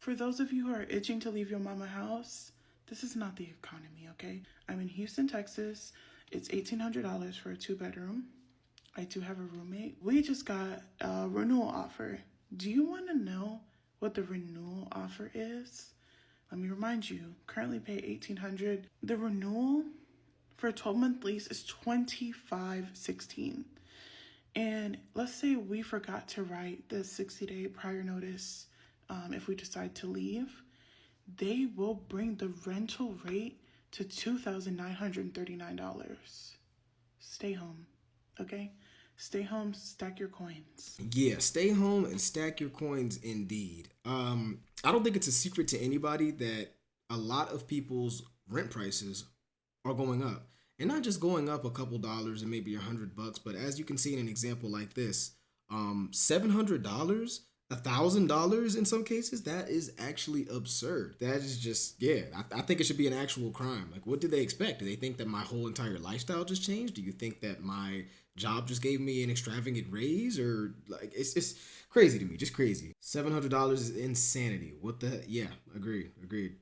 For those of you who are itching to leave your mama house, this is not the economy, okay? I'm in Houston, Texas. It's $1,800 for a 2-bedroom. I do have a roommate. We just got a renewal offer. Do you want to know what the renewal offer is? Let me remind you, currently pay $1,800. The renewal for a 12-month lease is $2,516. And let's say we forgot to write the 60-day prior notice if we decide to leave, they will bring the rental rate to $2,939. Stay home, okay? Stay home, stack your coins. Yeah, stay home and stack your coins indeed. I don't think it's a secret to anybody that a lot of people's rent prices are going up. And not just going up a couple dollars and maybe $100, but as you can see in an example like this, $700, $1,000 in some cases, that is actually absurd. That is just, yeah, I think it should be an actual crime. Like, what do they expect? Do they think that my whole entire lifestyle just changed? Do you think that my job just gave me an extravagant raise? Or like, it's crazy to me, just crazy. $700 is insanity. What the, yeah, agreed.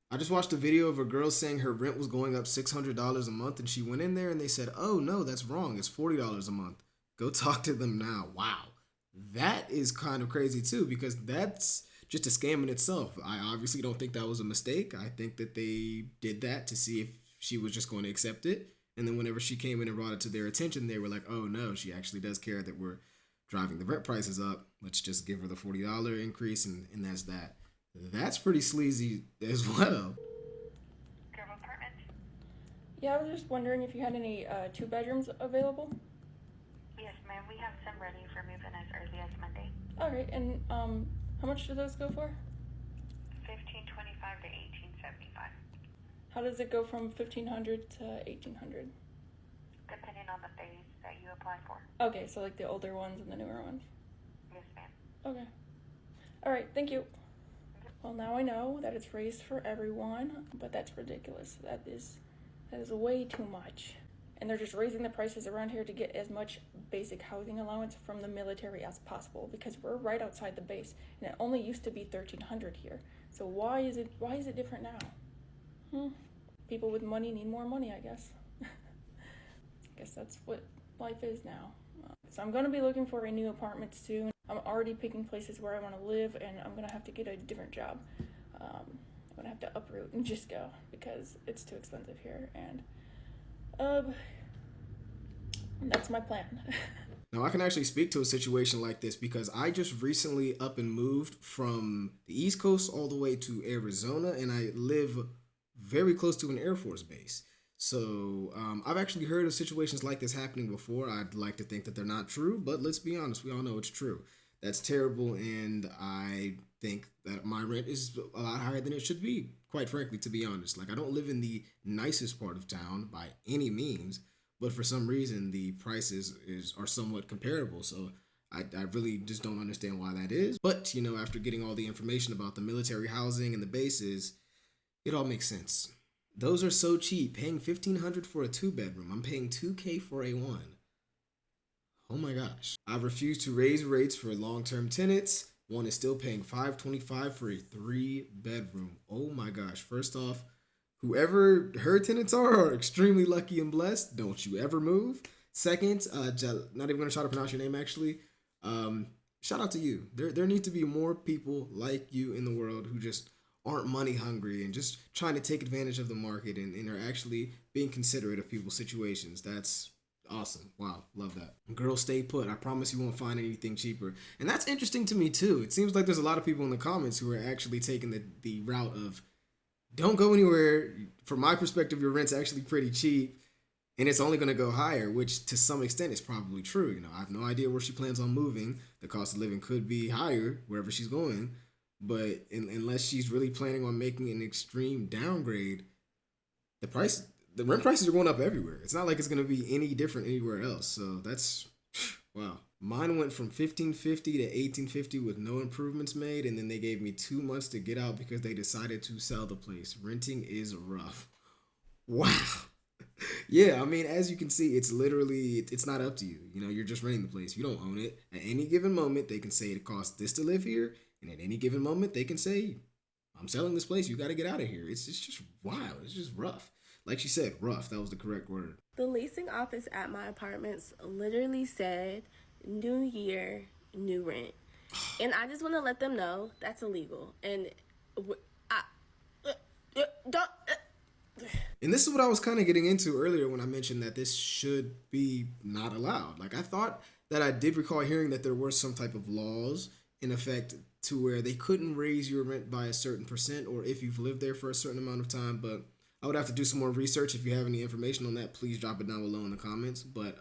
I just watched a video of a girl saying her rent was going up $600 a month, and she went in there and they said, oh no, that's wrong, it's $40 a month. Go talk to them now. Wow. That is kind of crazy too, because that's just a scam in itself. I obviously don't think that was a mistake. I think that they did that to see if she was just going to accept it. And then whenever she came in and brought it to their attention, they were like, oh no, she actually does care that we're driving the rent prices up. Let's just give her the $40 increase, and that's that. That's pretty sleazy as well. Yeah, I was just wondering if you had any 2 bedrooms available. Yes, ma'am. We have some ready for move-in as early as Monday. All right, and how much do those go for? $1,525 to $1,875, How does it go from $1,500 to $1,800? depending on the phase that you apply for. Okay, so like the older ones and the newer ones. Yes, ma'am. Okay. All right, thank you. Well, now I know that it's raised for everyone, but that's ridiculous. That is way too much. And they're just raising the prices around here to get as much basic housing allowance from the military as possible, because we're right outside the base, and it only used to be $1,300 here. So why is it different now? People with money need more money, I guess. I guess that's what life is now. So I'm going to be looking for a new apartment soon. I'm already picking places where I want to live, and I'm going to have to get a different job. I'm going to have to uproot and just go, because it's too expensive here, and that's my plan. Now, I can actually speak to a situation like this because I just recently up and moved from the East Coast all the way to Arizona, and I live very close to an Air Force base. So I've actually heard of situations like this happening before. I'd like to think that they're not true, but let's be honest, we all know it's true. That's terrible, and I think that my rent is a lot higher than it should be, quite frankly, to be honest. Like, I don't live in the nicest part of town by any means, but for some reason the prices are somewhat comparable. So I really just don't understand why that is. But, after getting all the information about the military housing and the bases, it all makes sense. Those are so cheap. Paying $1,500 for a 2-bedroom. I'm paying $2,000 for a 1. Oh my gosh. I refuse to raise rates for long-term tenants. One is still paying $525 for a 3-bedroom. Oh my gosh. First off, whoever her tenants are extremely lucky and blessed. Don't you ever move. Second, not even going to try to pronounce your name actually. Shout out to you. There need to be more people like you in the world who just aren't money hungry and just trying to take advantage of the market and are actually being considerate of people's situations. That's awesome. Wow. Love that. Girl, stay put. I promise you won't find anything cheaper. And that's interesting to me too. It seems like there's a lot of people in the comments who are actually taking the route of don't go anywhere. From my perspective, your rent's actually pretty cheap and it's only going to go higher, which to some extent is probably true. I have no idea where she plans on moving. The cost of living could be higher wherever she's going. But unless she's really planning on making an extreme downgrade, the rent prices are going up everywhere. It's not like it's going to be any different anywhere else. So that's, wow. Mine went from $1,550 to $1,850 with no improvements made, and then they gave me 2 months to get out because they decided to sell the place. Renting is rough. Wow. Yeah, I mean, as you can see, it's not up to you. You're just renting the place. You don't own it. At any given moment, they can say it costs this to live here. And at any given moment, they can say, I'm selling this place. You got to get out of here. It's just wild. It's just rough. Like she said, rough. That was the correct word. The leasing office at my apartments literally said, new year, new rent. And I just want to let them know that's illegal. And don't... And this is what I was kind of getting into earlier when I mentioned that this should be not allowed. Like, I thought that I did recall hearing that there were some type of laws in effect to where they couldn't raise your rent by a certain percent or if you've lived there for a certain amount of time. But I would have to do some more research. If you have any information on that, please drop it down below in the comments. But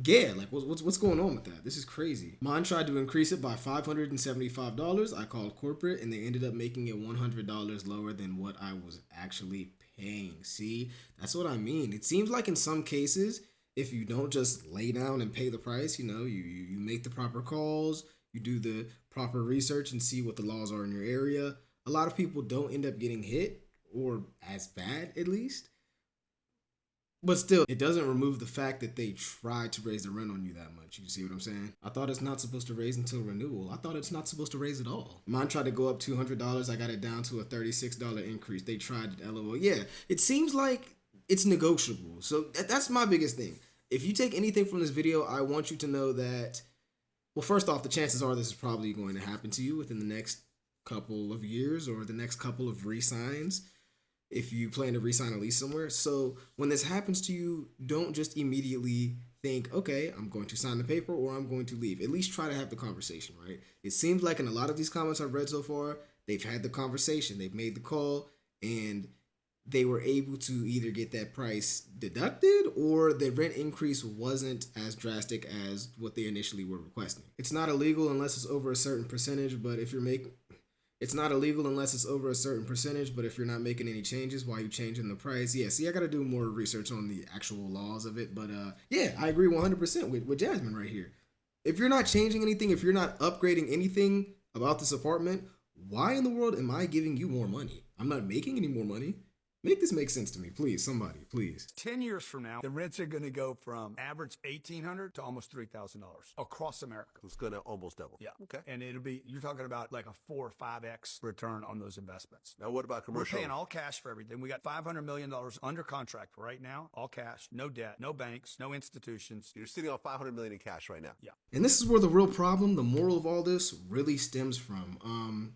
yeah, like what's going on with that? This is crazy. Mine tried to increase it by $575. I called corporate and they ended up making it $100 lower than what I was actually paying. See, that's what I mean. It seems like in some cases, if you don't just lay down and pay the price, you know, you make the proper calls, you do the proper research and see what the laws are in your area. A lot of people don't end up getting hit, or as bad at least. But still, it doesn't remove the fact that they tried to raise the rent on you that much. You see what I'm saying? I thought it's not supposed to raise until renewal. I thought it's not supposed to raise at all. Mine tried to go up $200. I got it down to a $36 increase. They tried it, LOL. Yeah, it seems like it's negotiable. So that's my biggest thing. If you take anything from this video, I want you to know that, well, first off, the chances are this is probably going to happen to you within the next couple of years or the next couple of re-signs, if you plan to re-sign a lease somewhere. So when this happens to you, don't just immediately think, okay, I'm going to sign the paper or I'm going to leave. At least try to have the conversation, right? It seems like in a lot of these comments I've read so far, they've had the conversation, they've made the call, and they were able to either get that price deducted or the rent increase wasn't as drastic as what they initially were requesting. It's not illegal unless it's over a certain percentage, but if you're making... It's not illegal unless it's over a certain percentage, but if you're not making any changes while you're changing the price, yeah, see, I got to do more research on the actual laws of it, but yeah, I agree 100% with Jasmine right here. If you're not changing anything, if you're not upgrading anything about this apartment, why in the world am I giving you more money? I'm not making any more money. Make this make sense to me, please, somebody, please. 10 years from now, the rents are going to go from average $1,800 to almost $3,000 across America. It's going to almost double. Yeah. Okay. And you're talking about like a 4 or 5x return on those investments. Now, what about commercial? We're paying all cash for everything. We got $500 million under contract right now, all cash, no debt, no banks, no institutions. You're sitting on $500 million in cash right now. Yeah. And this is where the real problem, the moral of all this, really stems from.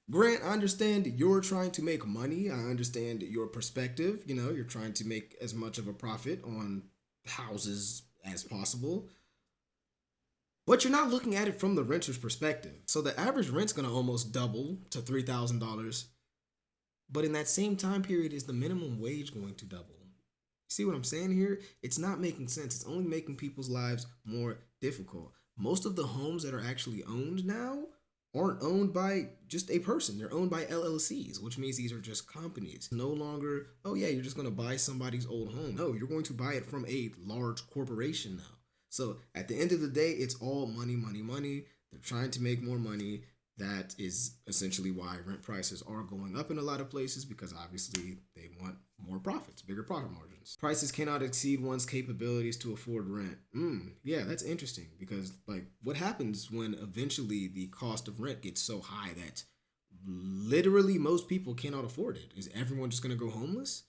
Grant, I understand you're trying to make money. I understand your perspective. You know, you're trying to make as much of a profit on houses as possible. But you're not looking at it from the renter's perspective. So the average rent's going to almost double to $3,000. But in that same time period, is the minimum wage going to double? See what I'm saying here? It's not making sense. It's only making people's lives more difficult. Most of the homes that are actually owned now aren't owned by just a person. They're owned by LLCs, which means these are just companies. No longer, oh yeah, you're just going to buy somebody's old home. No, you're going to buy it from a large corporation now. So at the end of the day, it's all money, money, money. They're trying to make more money. That is essentially why rent prices are going up in a lot of places, because obviously they want more profits, bigger profit margins. Prices cannot exceed one's capabilities to afford rent. Yeah, that's interesting, because like what happens when eventually the cost of rent gets so high that literally most people cannot afford it? Is everyone just going to go homeless?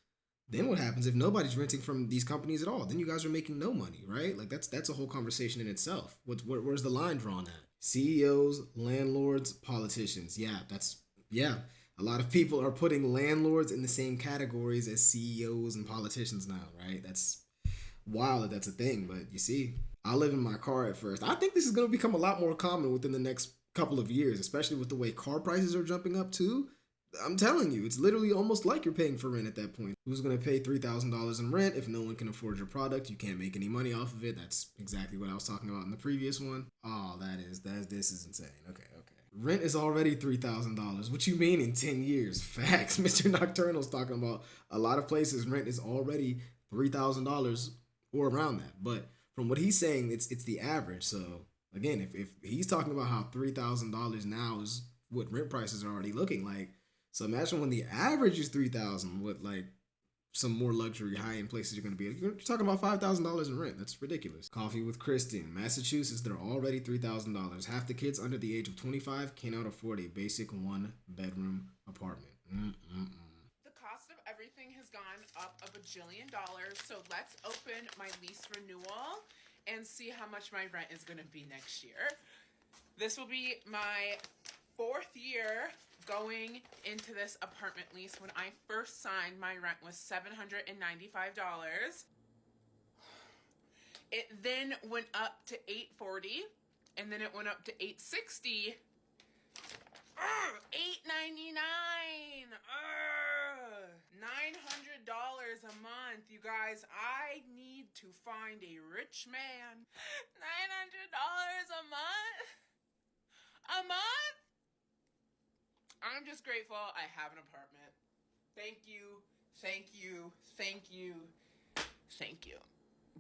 Then what happens if nobody's renting from these companies at all? Then you guys are making no money, right? Like that's a whole conversation in itself. Where's the line drawn at? CEOs, landlords, politicians. Yeah. A lot of people are putting landlords in the same categories as CEOs and politicians now, right? That's wild that that's a thing, but you see, I live in my car at first. I think this is going to become a lot more common within the next couple of years, especially with the way car prices are jumping up too. I'm telling you, it's literally almost like you're paying for rent at that point. Who's going to pay $3,000 in rent if no one can afford your product? You can't make any money off of it. That's exactly what I was talking about in the previous one. Oh, this is insane. Okay. Rent is already $3,000. What you mean in 10 years? Facts. Mr. Nocturnal's talking about a lot of places rent is already $3,000 or around that. But from what he's saying, it's the average. So again, if he's talking about how $3,000 now is what rent prices are already looking like, so imagine when the average is $3,000, what like some more luxury high-end places you're going to be. You're talking about $5,000 in rent. That's ridiculous. Coffee with Kristen. Massachusetts, they're already $3,000. Half the kids under the age of 25 cannot afford a basic one-bedroom up a bajillion dollars. So let's open my lease renewal and see how much my rent is going to be next year. This will be my 4th year going into this apartment lease. When I first signed, my rent was $795. It then went up to $840, and then it went up to $860. $899. $900 a month, you guys. I need to find a rich man. $900 a month? A month? I'm just grateful I have an apartment. Thank you, thank you, thank you, thank you.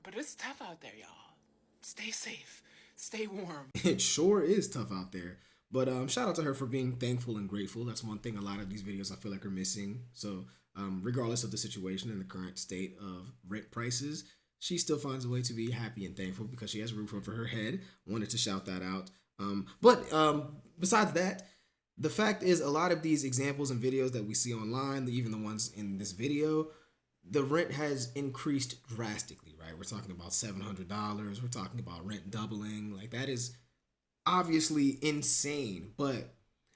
But it's tough out there, y'all. Stay safe, stay warm. It sure is tough out there. But shout out to her for being thankful and grateful. That's one thing a lot of these videos I feel like are missing. So regardless of the situation and the current state of rent prices, she still finds a way to be happy and thankful because she has a roof over her head. Wanted to shout that out. But besides that, the fact is a lot of these examples and videos that we see online, even the ones in this video, the rent has increased drastically, right? We're talking about $700. We're talking about rent doubling. Like, that is obviously insane. But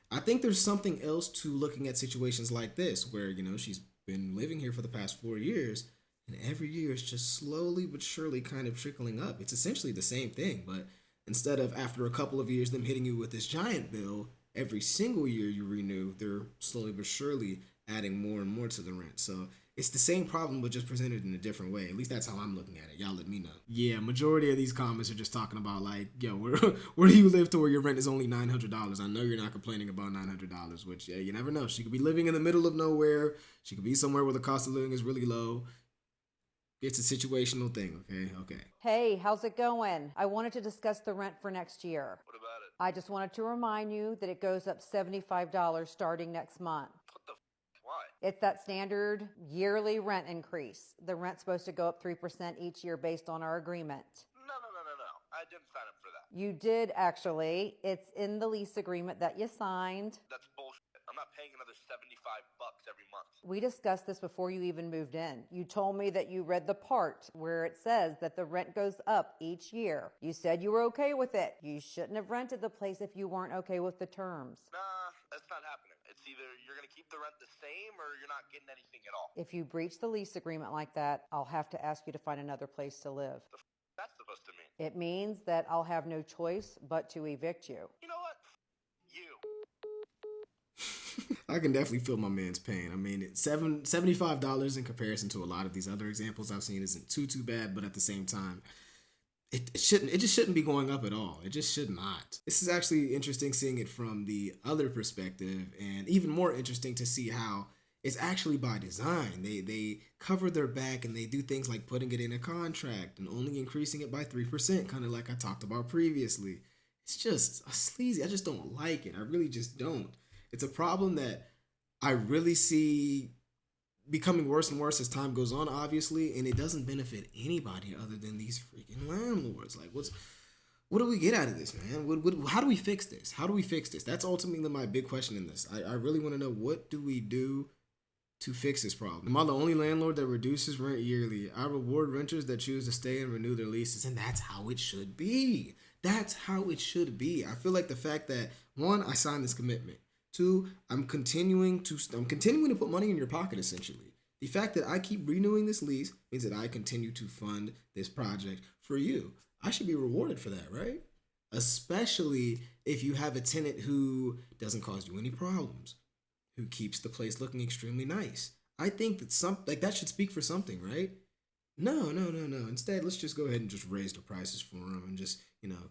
I think there's something else to looking at situations like this where, you know, she's been living here for the past 4 years and every year it's just slowly but surely kind of trickling up. It's essentially the same thing, but instead of after a couple of years them hitting you with this giant bill, every single year you renew, they're slowly but surely adding more and more to the rent. So it's the same problem, but just presented in a different way. At least that's how I'm looking at it. Y'all let me know. Yeah, majority of these comments are just talking about like, yo, where do you live to where your rent is only $900? I know you're not complaining about $900, which, yeah, you never know. She could be living in the middle of nowhere. She could be somewhere where the cost of living is really low. It's a situational thing, okay? Hey, how's it going? I wanted to discuss the rent for next year. What about it? I just wanted to remind you that it goes up $75 starting next month. What the why? It's that standard yearly rent increase. The rent's supposed to go up 3% each year based on our agreement. No. I didn't sign up for that. You did, actually. It's in the lease agreement that you signed. That's bullshit. I'm not paying another $75 every month. We discussed this before you even moved in. You told me that you read the part where it says that the rent goes up each year. You said you were okay with it. You shouldn't have rented the place if you weren't okay with the terms. Nah, that's not happening. It's either you're going to keep the rent the same or you're not getting anything at all. If you breach the lease agreement like that, I'll have to ask you to find another place to live. That's supposed to mean? It means that I'll have no choice but to evict you. You know what? You. I can definitely feel my man's pain. I mean, $75 in comparison to a lot of these other examples I've seen isn't too bad, but at the same time, it just shouldn't be going up at all. It just should not. This is actually interesting seeing it from the other perspective, and even more interesting to see how it's actually by design. They cover their back and they do things like putting it in a contract and only increasing it by 3%, kind of like I talked about previously. It's just sleazy. I just don't like it. I really just don't. It's a problem that I really see becoming worse and worse as time goes on, obviously, and it doesn't benefit anybody other than these freaking landlords. Like, what do we get out of this, man? How do we fix this? How do we fix this? That's ultimately my big question in this. I really want to know, what do we do to fix this problem? Am I the only landlord that reduces rent yearly? I reward renters that choose to stay and renew their leases, and that's how it should be. That's how it should be. I feel like the fact that, one, I signed this commitment. Two, I'm continuing to put money in your pocket, essentially. The fact that I keep renewing this lease means that I continue to fund this project for you. I should be rewarded for that, right? Especially if you have a tenant who doesn't cause you any problems, who keeps the place looking extremely nice. I think that that should speak for something, right? No. Instead, let's just go ahead and just raise the prices for them and just,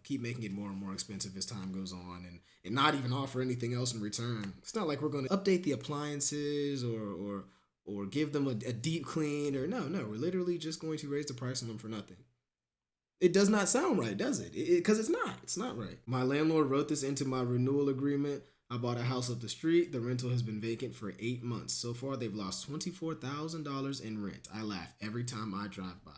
keep making it more and more expensive as time goes on and not even offer anything else in return. It's not like we're going to update the appliances or give them a deep clean no, we're literally just going to raise the price on them for nothing. It does not sound right, does it? Because it's not right. My landlord wrote this into my renewal agreement. I bought a house up the street. The rental has been vacant for 8 months. So far, they've lost $24,000 in rent. I laugh every time I drive by.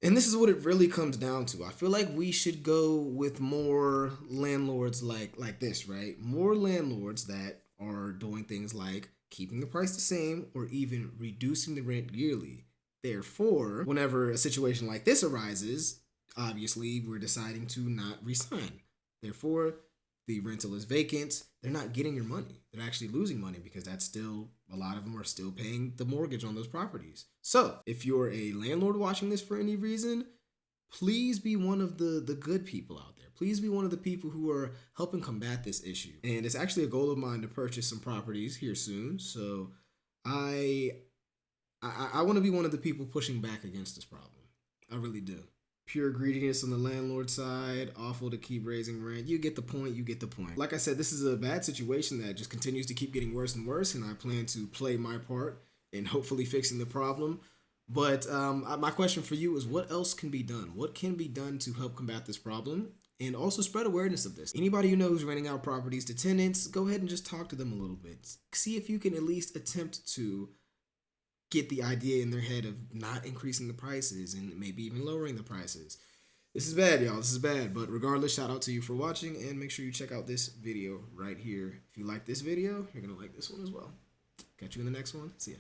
And this is what it really comes down to. I feel like we should go with more landlords like this, right? More landlords that are doing things like keeping the price the same or even reducing the rent yearly. Therefore, whenever a situation like this arises, obviously we're deciding to not resign. Therefore, the rental is vacant. They're not getting your money. They're actually losing money because that's still, a lot of them are still paying the mortgage on those properties. So if you're a landlord watching this for any reason, please be one of the good people out there. Please be one of the people who are helping combat this issue. And it's actually a goal of mine to purchase some properties here soon. So I want to be one of the people pushing back against this problem. I really do. Pure greediness on the landlord side, awful to keep raising rent. You get the point, you get the point. Like I said, this is a bad situation that just continues to keep getting worse and worse, and I plan to play my part in hopefully fixing the problem. But my question for you is, what else can be done? What can be done to help combat this problem? And also spread awareness of this. Anybody who knows renting out properties to tenants, go ahead and just talk to them a little bit. See if you can at least attempt to get the idea in their head of not increasing the prices and maybe even lowering the prices. This is bad, y'all. This is bad. But regardless, shout out to you for watching, and make sure you check out this video right here. If you like this video, you're going to like this one as well. Catch you in the next one. See ya.